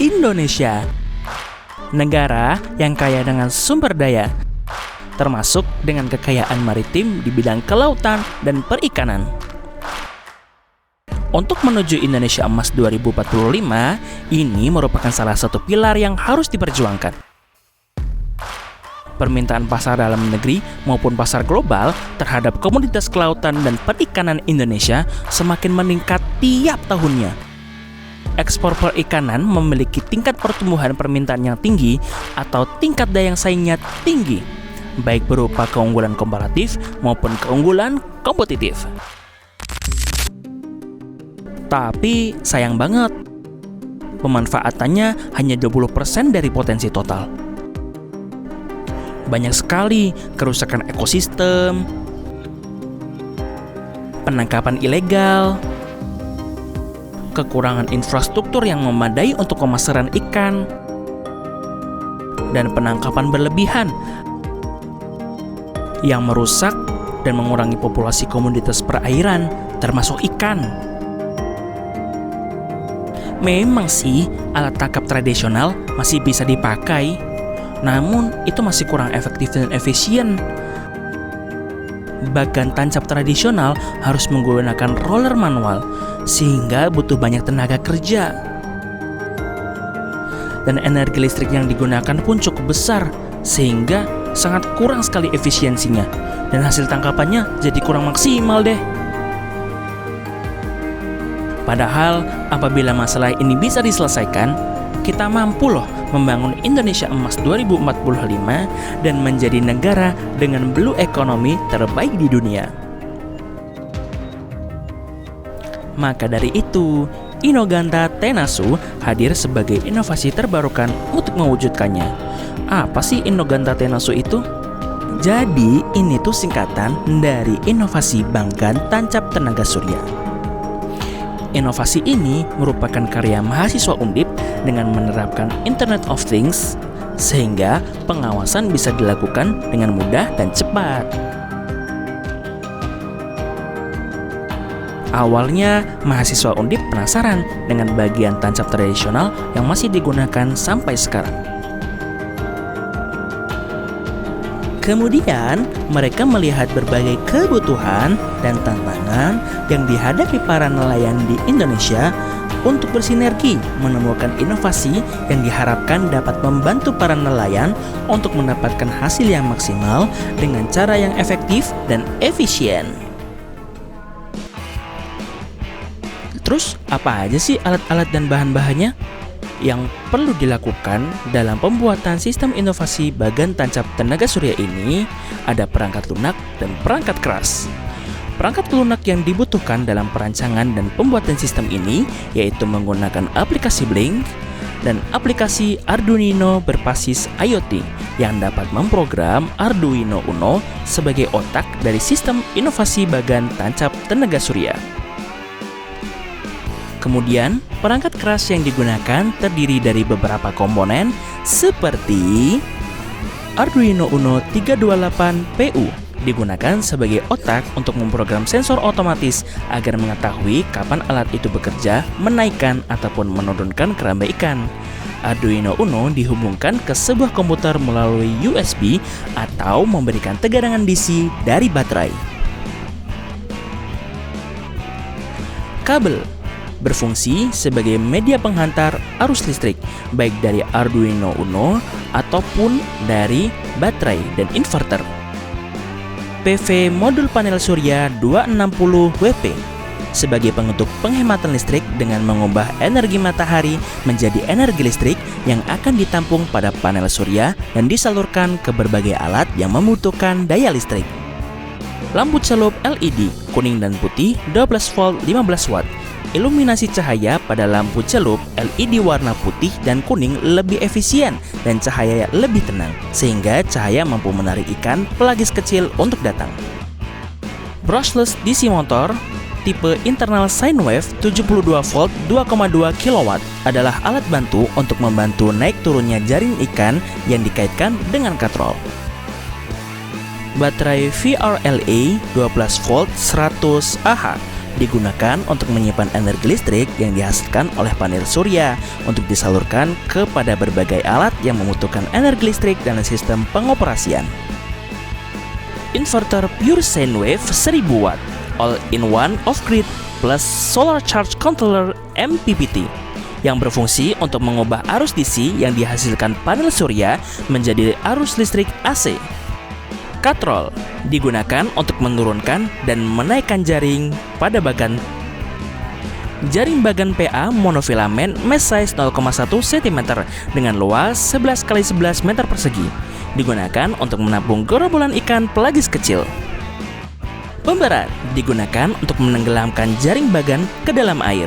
Indonesia. Negara yang kaya dengan sumber daya, termasuk dengan kekayaan maritim di bidang kelautan dan perikanan. Untuk menuju Indonesia Emas 2045, ini merupakan salah satu pilar yang harus diperjuangkan. Permintaan pasar dalam negeri maupun pasar global terhadap komoditas kelautan dan perikanan Indonesia semakin meningkat tiap tahunnya. Ekspor perikanan memiliki tingkat pertumbuhan permintaan yang tinggi atau tingkat daya saingnya tinggi, baik berupa keunggulan komparatif maupun keunggulan kompetitif. Tapi sayang banget, pemanfaatannya hanya 20% dari potensi total. Banyak sekali kerusakan ekosistem, penangkapan ilegal, kekurangan infrastruktur yang memadai untuk pemasaran ikan, dan penangkapan berlebihan yang merusak dan mengurangi populasi komoditas perairan, termasuk ikan. Memang sih, alat tangkap tradisional masih bisa dipakai, namun itu masih kurang efektif dan efisien. Bagan tancap tradisional harus menggunakan roller manual, sehingga butuh banyak tenaga kerja. Dan energi listrik yang digunakan pun cukup besar, sehingga sangat kurang sekali efisiensinya, dan hasil tangkapannya jadi kurang maksimal deh. Padahal, apabila masalah ini bisa diselesaikan, kita mampu loh membangun Indonesia Emas 2045 dan menjadi negara dengan blue economy terbaik di dunia. Maka dari itu, Inoganta Tenasu hadir sebagai inovasi terbarukan untuk mewujudkannya. Apa sih Inoganta Tenasu itu? Jadi, ini tuh singkatan dari Inovasi Bagan Tancap Tenaga Surya. Inovasi ini merupakan karya mahasiswa Undip dengan menerapkan Internet of Things, sehingga pengawasan bisa dilakukan dengan mudah dan cepat. Awalnya, mahasiswa Undip penasaran dengan bagian tancap tradisional yang masih digunakan sampai sekarang. Kemudian, mereka melihat berbagai kebutuhan dan tantangan yang dihadapi para nelayan di Indonesia untuk bersinergi menemukan inovasi yang diharapkan dapat membantu para nelayan untuk mendapatkan hasil yang maksimal dengan cara yang efektif dan efisien. Terus, apa aja sih alat-alat dan bahan-bahannya yang perlu dilakukan dalam pembuatan sistem inovasi bagan tancap tenaga surya ini? Ada perangkat lunak dan perangkat keras. Perangkat lunak yang dibutuhkan dalam perancangan dan pembuatan sistem ini yaitu menggunakan aplikasi Blink dan aplikasi Arduino berbasis IoT yang dapat memprogram Arduino Uno sebagai otak dari sistem inovasi bagan tancap tenaga surya. Kemudian, perangkat keras yang digunakan terdiri dari beberapa komponen seperti Arduino Uno 328PU digunakan sebagai otak untuk memprogram sensor otomatis agar mengetahui kapan alat itu bekerja, menaikkan ataupun menurunkan keramba ikan. Arduino Uno dihubungkan ke sebuah komputer melalui USB atau memberikan tegangan DC dari baterai. Kabel berfungsi sebagai media penghantar arus listrik, baik dari Arduino Uno ataupun dari baterai dan inverter. PV modul panel surya 260 WP sebagai bentuk penghematan listrik dengan mengubah energi matahari menjadi energi listrik yang akan ditampung pada panel surya dan disalurkan ke berbagai alat yang membutuhkan daya listrik. Lampu celup LED kuning dan putih 12 volt 15 watt. Iluminasi cahaya pada lampu celup LED warna putih dan kuning lebih efisien dan cahaya lebih tenang, sehingga cahaya mampu menarik ikan pelagis kecil untuk datang. Brushless DC motor tipe internal sine wave 72 volt 2,2 kW adalah alat bantu untuk membantu naik turunnya jaring ikan yang dikaitkan dengan katrol. Baterai VRLA 12 volt 100 Ah digunakan untuk menyimpan energi listrik yang dihasilkan oleh panel surya untuk disalurkan kepada berbagai alat yang membutuhkan energi listrik dalam sistem pengoperasian. Inverter pure sine wave 1000 watt, all-in-one off-grid plus solar charge controller MPPT yang berfungsi untuk mengubah arus DC yang dihasilkan panel surya menjadi arus listrik AC. Katrol digunakan untuk menurunkan dan menaikkan jaring pada bagan. Jaring bagan PA monofilamen mesh size 0,1 cm dengan luas 11 x 11 meter persegi. Digunakan untuk menampung gerombolan ikan pelagis kecil. Pemberat digunakan untuk menenggelamkan jaring bagan ke dalam air.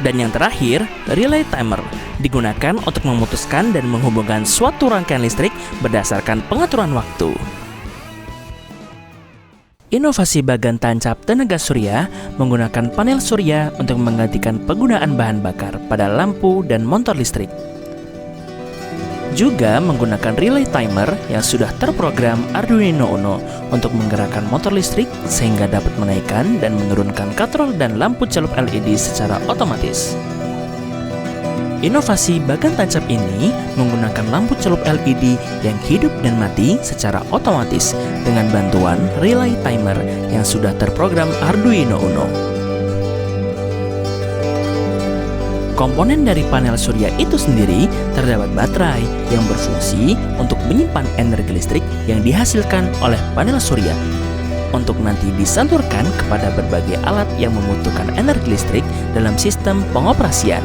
Dan yang terakhir, relay timer digunakan untuk memutuskan dan menghubungkan suatu rangkaian listrik berdasarkan pengaturan waktu. Inovasi bagan tancap tenaga surya menggunakan panel surya untuk menggantikan penggunaan bahan bakar pada lampu dan motor listrik. Juga menggunakan relay timer yang sudah terprogram Arduino Uno untuk menggerakkan motor listrik sehingga dapat menaikkan dan menurunkan katrol dan lampu celup LED secara otomatis. Inovasi bagan tancap ini menggunakan lampu celup LED yang hidup dan mati secara otomatis dengan bantuan relay timer yang sudah terprogram Arduino Uno. Komponen dari panel surya itu sendiri terdapat baterai yang berfungsi untuk menyimpan energi listrik yang dihasilkan oleh panel surya untuk nanti disalurkan kepada berbagai alat yang membutuhkan energi listrik dalam sistem pengoperasian.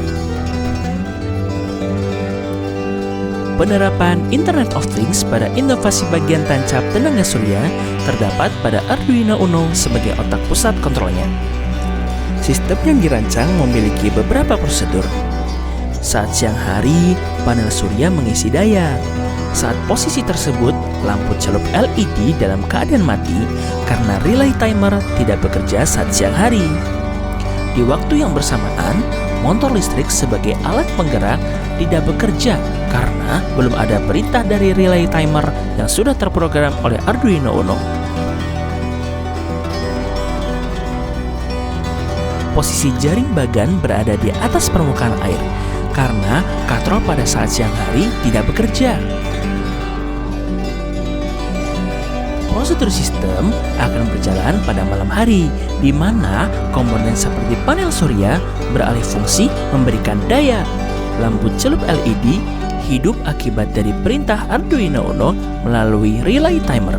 Penerapan Internet of Things pada inovasi bagian tancap tenaga surya terdapat pada Arduino Uno sebagai otak pusat kontrolnya. Sistem yang dirancang memiliki beberapa prosedur. Saat siang hari, panel surya mengisi daya. Saat posisi tersebut, lampu celup LED dalam keadaan mati karena relay timer tidak bekerja saat siang hari. Di waktu yang bersamaan, motor listrik sebagai alat penggerak tidak bekerja karena belum ada perintah dari relay timer yang sudah terprogram oleh Arduino Uno. Posisi jaring bagan berada di atas permukaan air karena katrol pada saat siang hari tidak bekerja. Prosedur sistem akan berjalan pada malam hari, di mana komponen seperti panel surya beralih fungsi memberikan daya. Lampu celup LED hidup akibat dari perintah Arduino Uno melalui relay timer.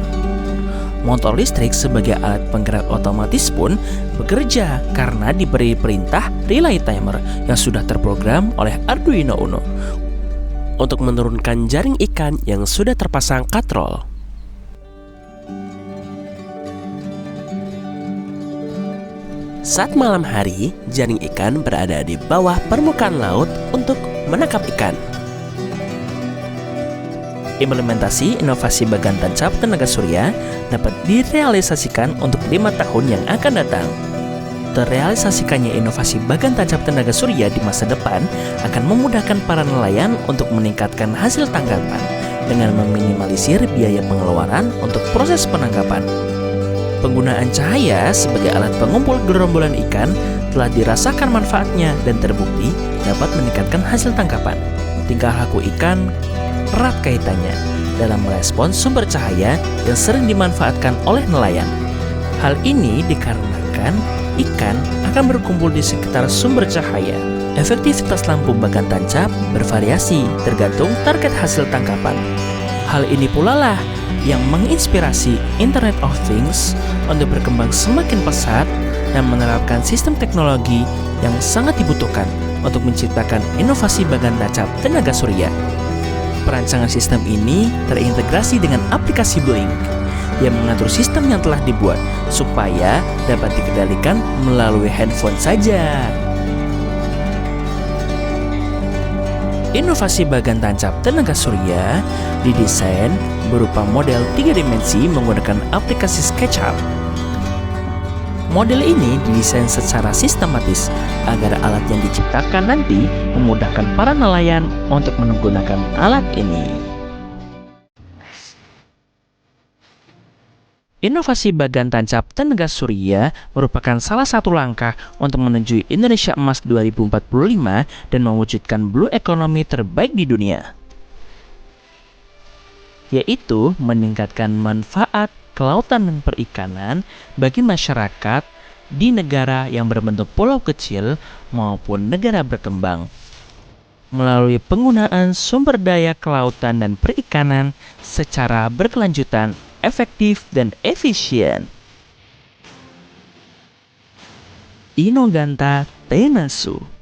Motor listrik sebagai alat penggerak otomatis pun bekerja karena diberi perintah relay timer yang sudah terprogram oleh Arduino Uno untuk menurunkan jaring ikan yang sudah terpasang katrol. Saat malam hari, jaring ikan berada di bawah permukaan laut untuk menangkap ikan. Implementasi inovasi bagan tancap tenaga surya dapat direalisasikan untuk 5 tahun yang akan datang. Terrealisasikannya inovasi bagan tancap tenaga surya di masa depan akan memudahkan para nelayan untuk meningkatkan hasil tangkapan dengan meminimalisir biaya pengeluaran untuk proses penangkapan. Penggunaan cahaya sebagai alat pengumpul gerombolan ikan telah dirasakan manfaatnya dan terbukti dapat meningkatkan hasil tangkapan. Tingkah laku ikan erat kaitannya dalam merespons sumber cahaya yang sering dimanfaatkan oleh nelayan. Hal ini dikarenakan ikan akan berkumpul di sekitar sumber cahaya. Efektivitas lampu bagan tancap bervariasi tergantung target hasil tangkapan. Hal ini pula lah yang menginspirasi Internet of Things untuk berkembang semakin pesat dan menerapkan sistem teknologi yang sangat dibutuhkan untuk menciptakan inovasi bagan tancap tenaga surya. Perancangan sistem ini terintegrasi dengan aplikasi Blink yang mengatur sistem yang telah dibuat supaya dapat dikendalikan melalui handphone saja. Inovasi bagan tancap tenaga surya didesain berupa model 3 dimensi menggunakan aplikasi SketchUp. Model ini didesain secara sistematis agar alat yang diciptakan nanti memudahkan para nelayan untuk menggunakan alat ini. Inovasi bagan tancap tenaga surya merupakan salah satu langkah untuk menuju Indonesia Emas 2045 dan mewujudkan blue economy terbaik di dunia, yaitu meningkatkan manfaat kelautan dan perikanan bagi masyarakat di negara yang berbentuk pulau kecil maupun negara berkembang. Melalui penggunaan sumber daya kelautan dan perikanan secara berkelanjutan, efektif, dan efisien. Inoganta Tenasu.